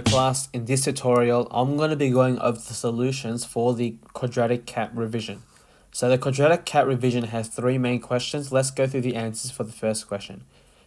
So class, in this tutorial, I'm going to be going over the solutions for the quadratic cat revision. So the quadratic cat revision has three main questions. Let's go through the answers for the first question.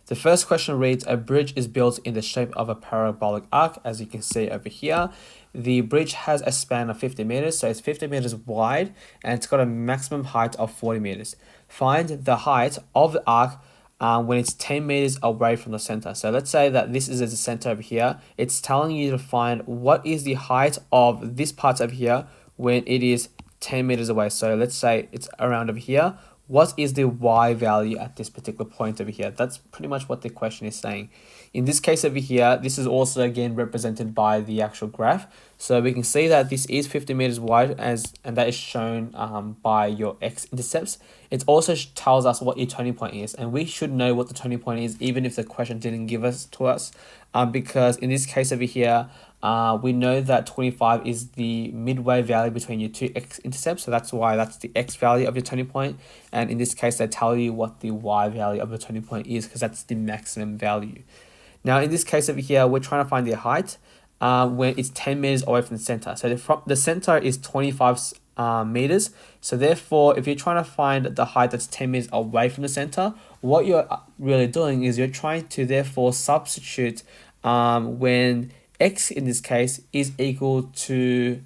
The first question reads, a bridge is built in the shape of a parabolic arc, as you can see over here. The bridge has a span of 50 meters, so it's 50 meters wide, and it's got a maximum height of 40 meters. Find the height of the arc when it's 10 meters away from the center. So let's say that this is the center over here. It's telling you to find what is the height of this part over here when it is 10 meters away. So let's say it's around over here. What is the y value at this particular point over here? That's pretty much what the question is saying. In this case over here, this is also again represented by the actual graph. So we can see that this is 50 meters wide, and that is shown by your x-intercepts. It also tells us what your turning point is, and we should know what the turning point is even if the question didn't give us to us, because in this case over here, we know that 25 is the midway value between your two x-intercepts, so that's why that's the x value of your turning point. And in this case, they tell you what the y value of the turning point is because that's the maximum value. Now, in this case over here, we're trying to find the height when it's 10 meters away from the center. So the center is 25 meters. So therefore, if you're trying to find the height that's 10 meters away from the center, what you're really doing is you're trying to therefore substitute when x in this case is equal to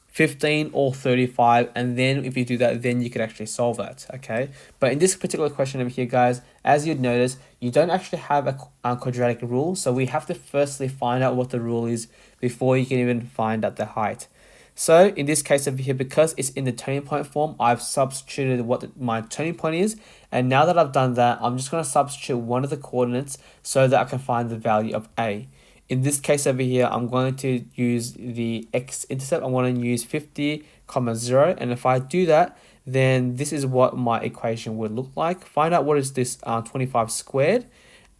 15 or 35, and then if you do that, then you could actually solve that, okay? But in this particular question over here, guys, as you'd notice, you don't actually have a quadratic rule, so we have to firstly find out what the rule is before you can even find out the height. So in this case over here, because it's in the turning point form, I've substituted what my turning point is, and now that I've done that, I'm just going to substitute one of the coordinates so that I can find the value of a. In this case over here, I'm going to use the x-intercept. I want to use 50, 0, and if I do that, then this is what my equation would look like. Find out what is this 25 squared.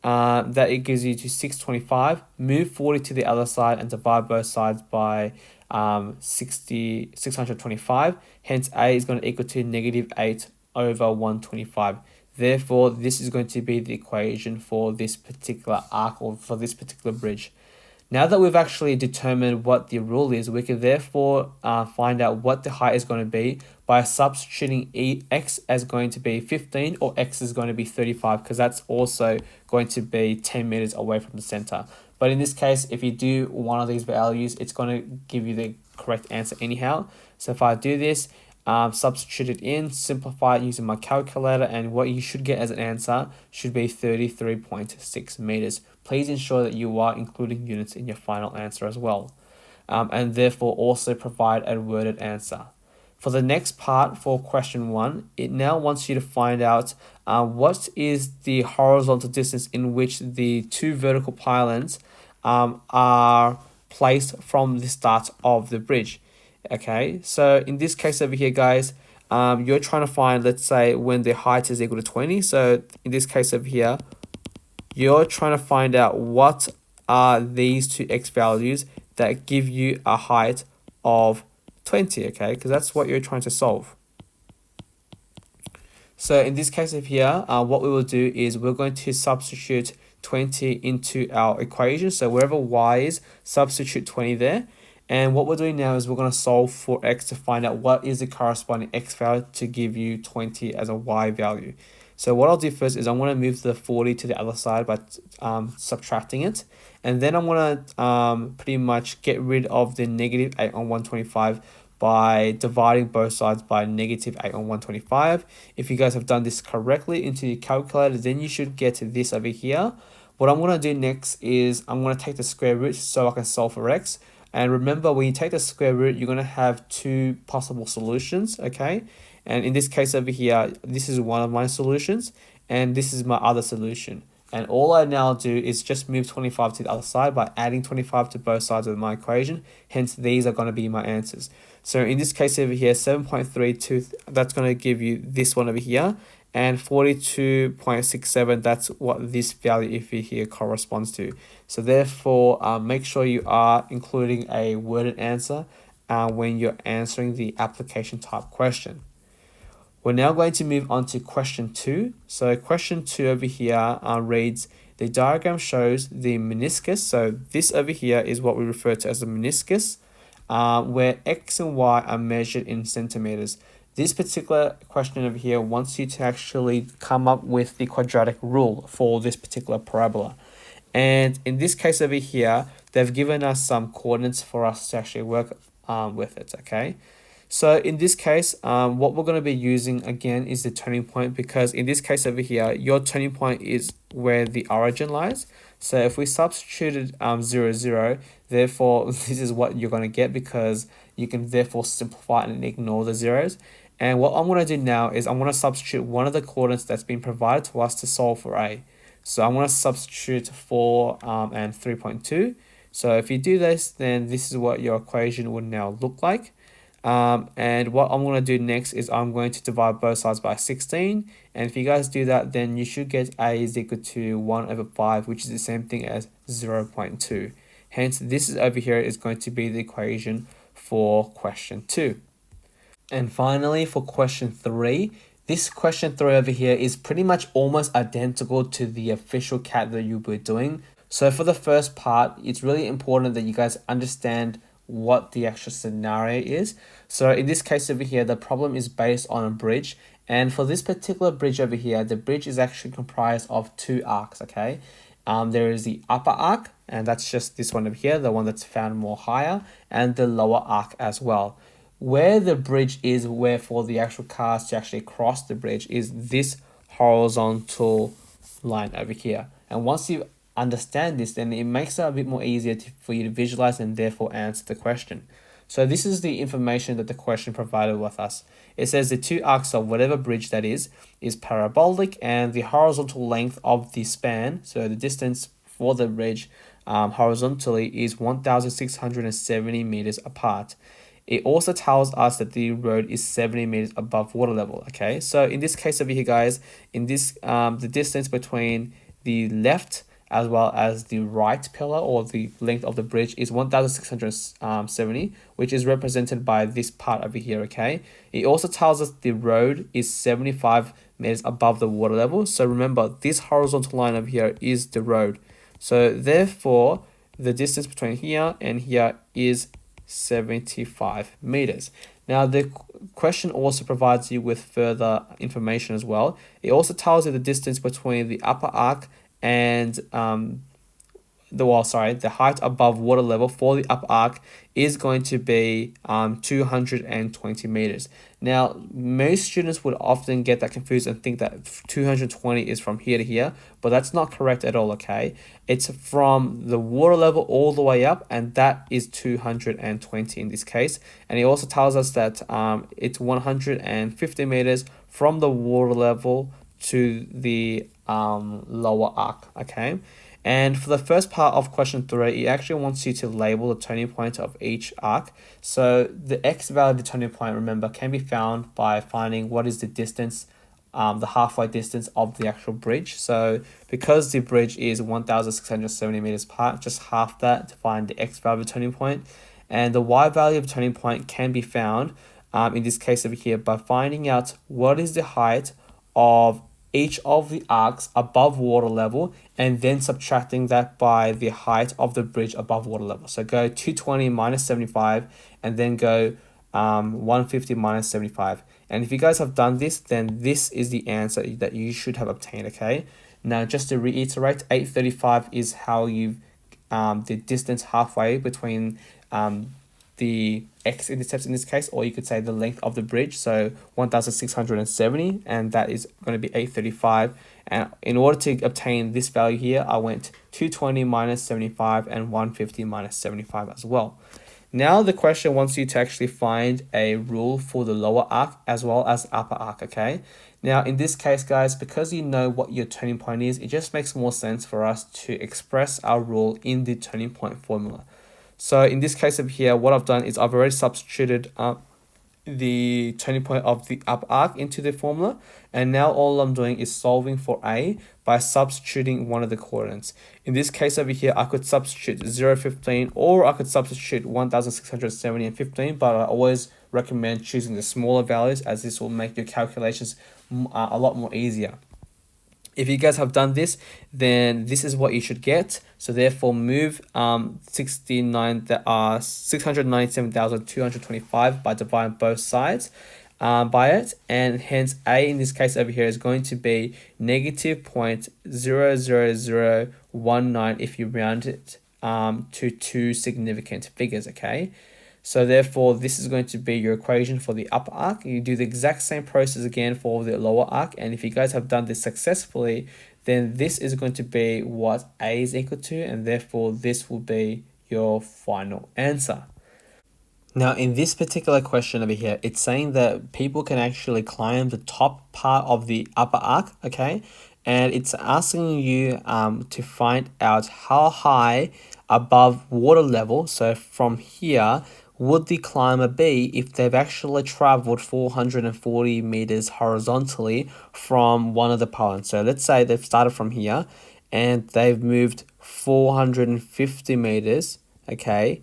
That it gives you to 625. Move 40 to the other side and divide both sides by 625. Hence, a is going to equal to -8 over 125. Therefore, this is going to be the equation for this particular arc or for this particular bridge. Now that we've actually determined what the rule is, we can therefore find out what the height is going to be by substituting x as going to be 15 or x is going to be 35, because that's also going to be 10 meters away from the center. But in this case, if you do one of these values, it's going to give you the correct answer anyhow. So if I do this, substitute it in, simplify it using my calculator, and what you should get as an answer should be 33.6 meters. Please ensure that you are including units in your final answer as well, and therefore also provide a worded answer. For the next part, for question 1, it now wants you to find out what is the horizontal distance in which the two vertical pylons are placed from the start of the bridge. Okay, so in this case over here, guys, you're trying to find, let's say, when the height is equal to 20. So in this case over here, you're trying to find out what are these two x values that give you a height of 20, okay, because that's what you're trying to solve. So in this case of here, what we will do is we're going to substitute 20 into our equation. So wherever y is, substitute 20 there. And what we're doing now is we're going to solve for x to find out what is the corresponding x value to give you 20 as a y value. So what I'll do first is I'm going to move the 40 to the other side by subtracting it. And then I'm going to pretty much get rid of the -8 on 125 by dividing both sides by -8 on 125. If you guys have done this correctly into your calculator, then you should get this over here. What I'm going to do next is I'm going to take the square root so I can solve for x. And remember, when you take the square root, you're going to have two possible solutions, okay? And in this case over here, this is one of my solutions, and this is my other solution. And all I now do is just move 25 to the other side by adding 25 to both sides of my equation. Hence, these are going to be my answers. So in this case over here, 7.32, that's going to give you this one over here. And 42.67, that's what this value if here corresponds to. So therefore, make sure you are including a worded answer when you're answering the application type question. We're now going to move on to question 2. So question 2 over here reads, The diagram shows the meniscus. So this over here is what we refer to as the meniscus, where x and y are measured in centimeters. This particular question over here wants you to actually come up with the quadratic rule for this particular parabola. And in this case over here, they've given us some coordinates for us to actually work with it, okay? So in this case, what we're going to be using again is the turning point, because in this case over here, your turning point is where the origin lies. So if we substituted 0, 0, therefore this is what you're going to get, because you can therefore simplify and ignore the zeros. And what I'm going to do now is I'm going to substitute one of the coordinates that's been provided to us to solve for A. So I'm going to substitute 4 and 3.2. So if you do this, then this is what your equation would now look like. And what I'm going to do next is I'm going to divide both sides by 16. And if you guys do that, then you should get A is equal to 1 over 5, which is the same thing as 0.2. Hence, this is over here is going to be the equation for question 2. And finally, for question 3, this question 3 over here is pretty much almost identical to the official CAT that you'll be doing. So for the first part, it's really important that you guys understand what the actual scenario is. So in this case over here, the problem is based on a bridge. And for this particular bridge over here, the bridge is actually comprised of 2 arcs, okay? There is the upper arc, and that's just this one over here, the one that's found more higher, and the lower arc as well. Where the bridge is, where for the actual cars to actually cross the bridge, is this horizontal line over here. And once you understand this, then it makes it a bit more easier for you to visualize and therefore answer the question. So this is the information that the question provided with us. It says the 2 arcs of whatever bridge that is parabolic, and the horizontal length of the span, so the distance for the bridge horizontally, is 1,670 meters apart. It also tells us that the road is 70 meters above water level, okay? So in this case over here, guys, in this the distance between the left as well as the right pillar, or the length of the bridge, is 1,670, which is represented by this part over here, okay? It also tells us the road is 75 meters above the water level. So remember, this horizontal line over here is the road. So therefore, the distance between here and here is 75 meters. Now the question also provides you with further information as well. It also tells you the distance between the upper arc and the height above water level for the upper arc is going to be 220 meters. Now, most students would often get that confused and think that 220 is from here to here, but that's not correct at all, okay? It's from the water level all the way up, and that is 220 in this case. And it also tells us that it's 150 meters from the water level to the lower arc, okay? And for the first part of question 3, it actually wants you to label the turning point of each arc. So the x value of the turning point, remember, can be found by finding what is the distance, the halfway distance of the actual bridge. So because the bridge is 1,670 meters apart, just half that to find the x value of the turning point. And the y value of the turning point can be found, in this case over here, by finding out what is the height of each of the arcs above water level, and then subtracting that by the height of the bridge above water level. So go 220 minus 75, and then go 150 minus 75. And if you guys have done this, then this is the answer that you should have obtained, okay? Now, just to reiterate, 835 is how you the distance halfway between the x-intercepts in this case, or you could say the length of the bridge, so 1,670, and that is going to be 835. And in order to obtain this value here, I went 220 minus 75 and 150 minus 75 as well. Now the question wants you to actually find a rule for the lower arc as well as upper arc, okay? Now in this case, guys, because you know what your turning point is, it just makes more sense for us to express our rule in the turning point formula. So in this case over here, what I've done is I've already substituted the turning point of the upper arc into the formula, and now all I'm doing is solving for A by substituting one of the coordinates. In this case over here, I could substitute 0, 15, or I could substitute 1,670 and 15, but I always recommend choosing the smaller values, as this will make your calculations a lot more easier. If you guys have done this, then this is what you should get. So therefore move 697,225 by dividing both sides by it, and hence a in this case over here is going to be negative 0.00019 if you round it to two significant figures, okay? So therefore, this is going to be your equation for the upper arc. You do the exact same process again for the lower arc. And if you guys have done this successfully, then this is going to be what A is equal to, and therefore this will be your final answer. Now, in this particular question over here, it's saying that people can actually climb the top part of the upper arc, okay? And it's asking you to find out how high above water level, so from here, would the climber be if they've actually traveled 440 meters horizontally from one of the pylons. So let's say they've started from here and they've moved 450 meters, okay,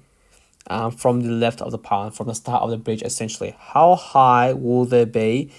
from the left of the pylon, from the start of the bridge essentially. How high will they be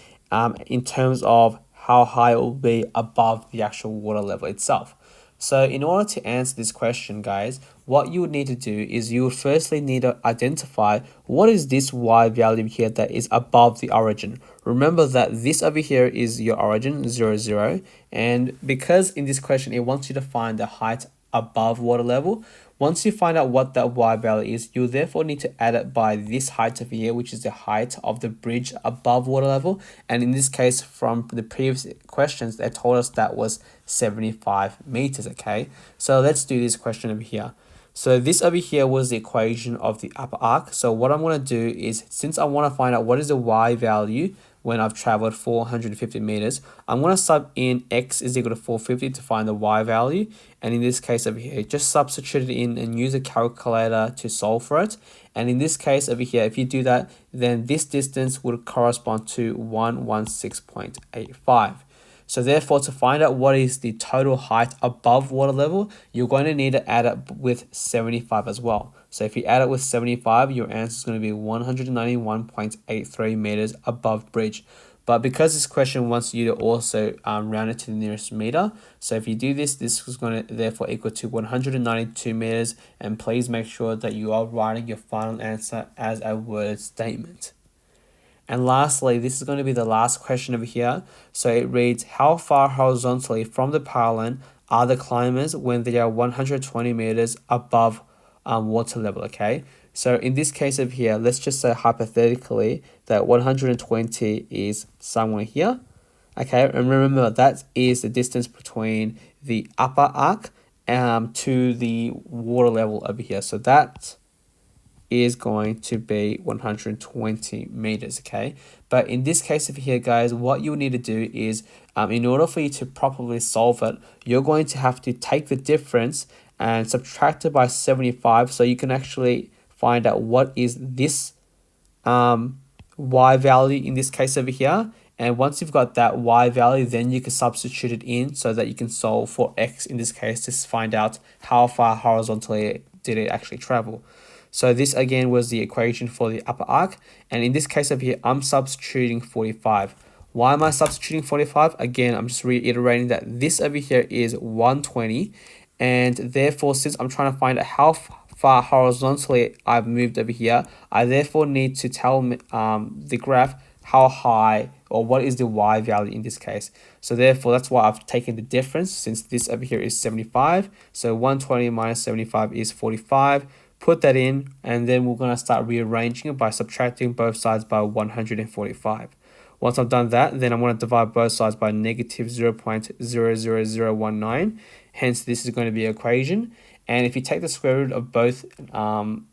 in terms of how high it will be above the actual water level itself? So in order to answer this question, guys, what you would need to do is you would firstly need to identify what is this y value here that is above the origin. Remember that this over here is your origin, 0, 0. And because in this question, it wants you to find the height above water level, once you find out what that y value is, you therefore need to add it by this height over here, which is the height of the bridge above water level. And in this case, from the previous questions, they told us that was 75 meters, okay? So let's do this question over here. So this over here was the equation of the upper arc. So what I'm going to do is, since I want to find out what is the y value when I've traveled 450 meters, I'm going to sub in x is equal to 450 to find the y value. And in this case over here, just substitute it in and use a calculator to solve for it. And in this case over here, if you do that, then this distance would correspond to 116.85. So therefore, to find out what is the total height above water level, you're going to need to add it with 75 as well. So if you add it with 75, your answer is going to be 191.83 meters above bridge. But because this question wants you to also round it to the nearest meter, so if you do this, this is going to therefore equal to 192 meters. And please make sure that you are writing your final answer as a word statement. And lastly, this is going to be the last question over here. So it reads, how far horizontally from the pylon are the climbers when they are 120 meters above water level, okay? So in this case over here, let's just say hypothetically that 120 is somewhere here, okay? And remember, that is the distance between the upper arc to the water level over here. So that is going to be 120 meters, okay? But in this case over here, guys, what you need to do is, in order for you to properly solve it, you're going to have to take the difference and subtract it by 75, so you can actually find out what is this y value in this case over here. And once you've got that y value, then you can substitute it in so that you can solve for x in this case to find out how far horizontally did it actually travel. So this again was the equation for the upper arc. And in this case over here, I'm substituting 45. Why am I substituting 45? Again, I'm just reiterating that this over here is 120. And therefore, since I'm trying to find out how far horizontally I've moved over here, I therefore need to tell the graph how high or what is the y value in this case. So therefore, that's why I've taken the difference, since this over here is 75. So 120 minus 75 is 45. Put that in, and then we're going to start rearranging it by subtracting both sides by 145. Once I've done that, then I'm going to divide both sides by negative 0.00019. Hence, this is going to be an equation. And if you take the square root of both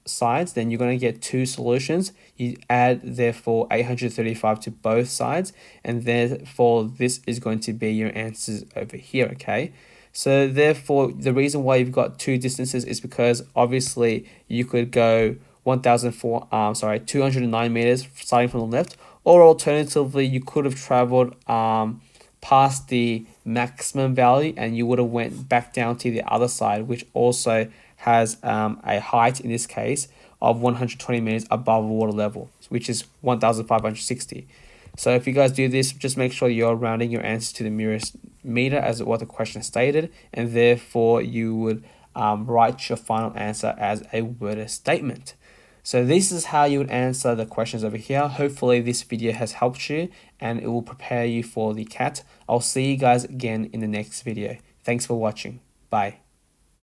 sides, then you're going to get two solutions. You add, therefore, 835 to both sides. And therefore, this is going to be your answers over here, okay? So therefore, the reason why you've got two distances is because obviously you could go 209 meters starting from the left, or alternatively you could have traveled past the maximum value and you would have went back down to the other side, which also has a height in this case of 120 meters above water level, which is 1,560. So if you guys do this, just make sure you're rounding your answer to the nearest meter as what the question stated, and therefore you would write your final answer as a worded statement. So this is how you would answer the questions over here. Hopefully this video has helped you and it will prepare you for the CAT. I'll see you guys again in the next video. Thanks for watching. Bye.